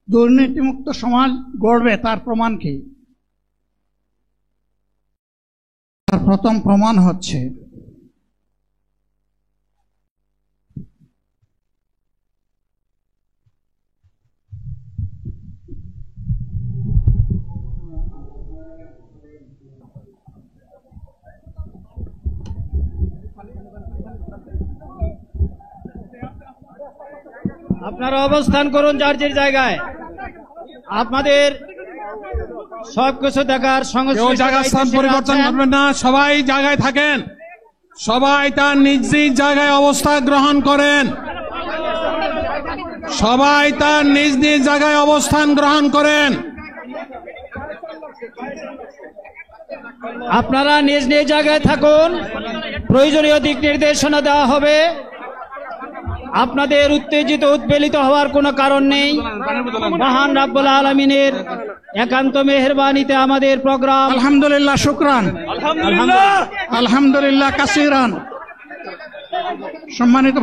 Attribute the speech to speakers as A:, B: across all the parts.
A: দুর্নীতিমুক্ত সমাজ গড়বে তার প্রমাণ কি? তার প্রথম প্রমাণ হচ্ছে
B: আপনারা অবস্থান করুন যার যার জায়গায়। আপনাদের সবকিছু দেখার
C: জায়গা স্থান পরিবর্তন করবেন না, সবাই জায়গায় থাকেন, সবাই তার নিজ নিজ জায়গায় অবস্থান গ্রহণ করেন, সবাই তার নিজ নিজ জায়গায় অবস্থান গ্রহণ করেন।
B: আপনারা নিজ নিজ জায়গায় থাকুন, প্রয়োজনীয় দিক নির্দেশনা দেওয়া হবে। আপনাদের উত্তেজিত উদ্বেলিত হওয়ার কোনো কারণ নেই। মহান রাব্বুল আলামিনের একান্ত মেহেরবানিতে আমাদের প্রোগ্রাম
A: আলহামদুলিল্লাহ, শুকরান, আলহামদুলিল্লাহ কাসিরান। সম্মানিত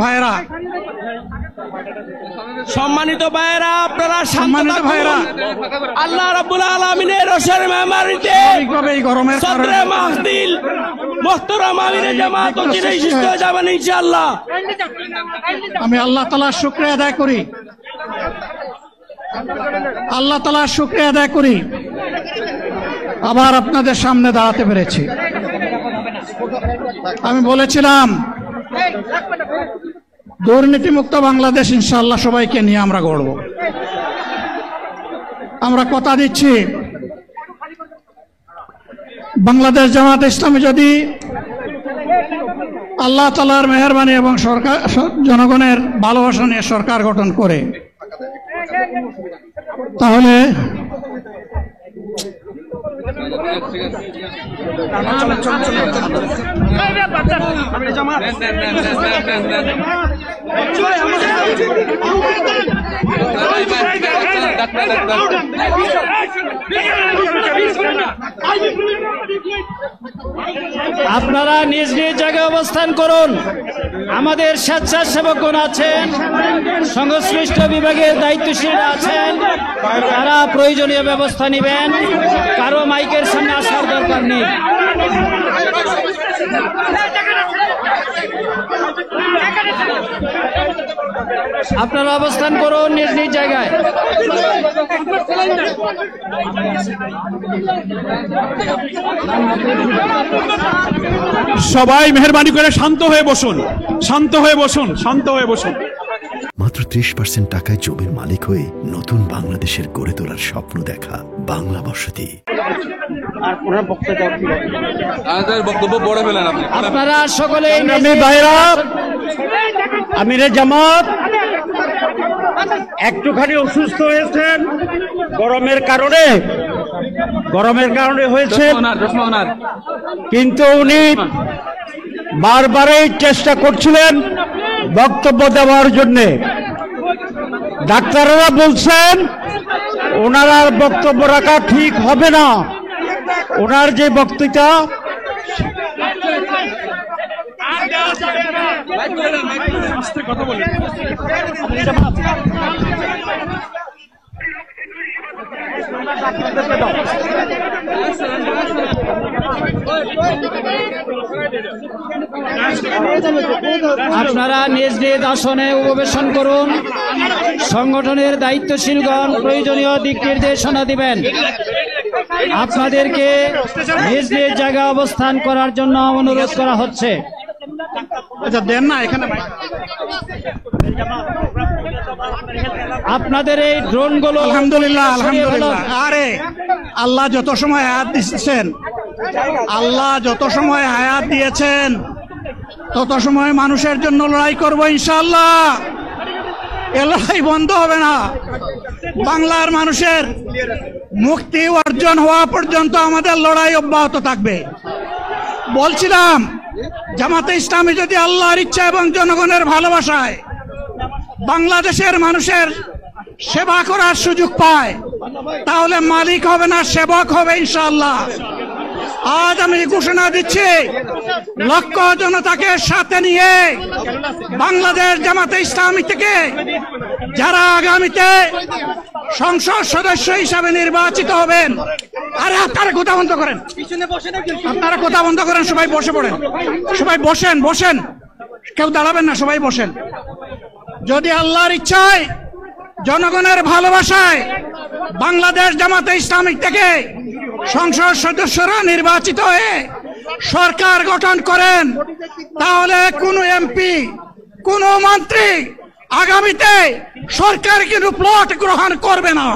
A: ভাইরা,
D: আপনারা
A: সম্মানিত ভাইরা,
D: আল্লাহ রাব্বুল আলামিনের রোশের মেহমানিতে
A: এই গরমের
D: সদরে মাহফিল মুহতারাম আমিরে জামাত চিরাই সুস্থ হয়ে যাবেন ইনশাআল্লাহ।
A: আমি আল্লাহ তাআলার শুকরিয়া আদায় করি, আল্লাহ তাআলার শুকরিয়া আদায় করি আবার আপনাদের সামনে দাঁড়াতে পেরেছি। আমি বলেছিলাম দুর্নীতিমুক্ত বাংলাদেশ ইনশাআল্লাহ সবাইকে নিয়ে আমরা গড়ব। আমরা কথা দিচ্ছি, বাংলাদেশ জামাত ইসলামী যদি আল্লাহ তাআলার মেহেরবানি এবং সরকার জনগণের ভালোবাসা নিয়ে সরকার গঠন করে, তাহলে
B: আপনারা নিজ নিজ জায়গায় অবস্থান করুন। আমাদের স্বেচ্ছাসেবকগণ আছেন, সংশ্লিষ্ট বিভাগের দায়িত্বশীলরা আছেন, তারা প্রয়োজনীয় ব্যবস্থা নেবেন। কারো মাইকের সামনে আসার দরকার নেই। আপনারা অবস্থান করুন নিজ নিজ জায়গায়।
C: সবাই মেহেরবানি করে শান্ত হয়ে বসুন, শান্ত হয়ে বসুন, শান্ত হয়ে বসুন।
E: মাত্র 30% টাকায় জমির মালিক হয়ে নতুন বাংলাদেশের গড়ে তোলার স্বপ্ন দেখা বাংলা বসতি।
B: আপনারা সকলে
F: আমিরে জামাত একটুখানি অসুস্থ হয়েছেন, গরমের কারণে হয়েছে, কিন্তু উনি বারবারই চেষ্টা করছিলেন বক্তব্য দেওয়ার জন্য। ডাক্তাররা বলছেন ওনার আর বক্তব্য রাখা ঠিক হবে না। ওনার যে বক্তৃতা
B: আপনারা নিজ নিজ আসনে উপবেশন করুন। সংগঠনের দায়িত্বশীলগণ প্রয়োজনীয় দিক নির্দেশনা দিবেন। আপনাদেরকে নিজ নিজ জায়গায় অবস্থান করার জন্য অনুরোধ করা হচ্ছে।
A: আচ্ছা দেন না এখানে।
B: আপনাদের এই ড্রোনগুলো
A: আলহামদুলিল্লাহ, আলহামদুলিল্লাহ। আরে আল্লাহ যত সময় হায়াত দিয়েছেন, আল্লাহ যত সময় হায়াত দিয়েছেন তত সময় মানুষের জন্য লড়াই করব ইনশাআল্লাহ। এ লড়াই বন্ধ হবে না। বাংলার মানুষের মুক্তি অর্জন হওয়া পর্যন্ত আমাদের লড়াই অব্যাহত থাকবে। বলছিলাম জামাতে ইসলামী যদি আল্লাহর ইচ্ছা এবং জনগণের ভালোবাসায় বাংলাদেশের মানুষের সেবা করার সুযোগ পায়, তাহলে মালিক হবে না, সেবক হবে ইনশাআল্লাহ। আজ আমি ঘোষণা দিচ্ছি, লক্ষ জনতাকে সাথে নিয়ে বাংলাদেশ জামাতে ইসলামী থেকে যারা আগামীতে সংসদ সদস্য হিসাবে নির্বাচিত হবেন। আরে আপনারা কথা বন্ধ করেন, আপনারা কথা বন্ধ করেন, সবাই বসে পড়েন, সবাই বসেন, বসেন, কেউ দাঁড়াবেন না, সবাই বসেন। যদি আল্লাহর ইচ্ছায় জনগণের ভালোবাসায় বাংলাদেশ জামাতে ইসলামী থেকে সংসদ সদস্যরা নির্বাচিত হয়ে সরকার গঠন করেন, তাহলে কোন এমপি, কোন মন্ত্রী আগামীতে সরকার কিন্তু প্লট গ্রহণ করবে না।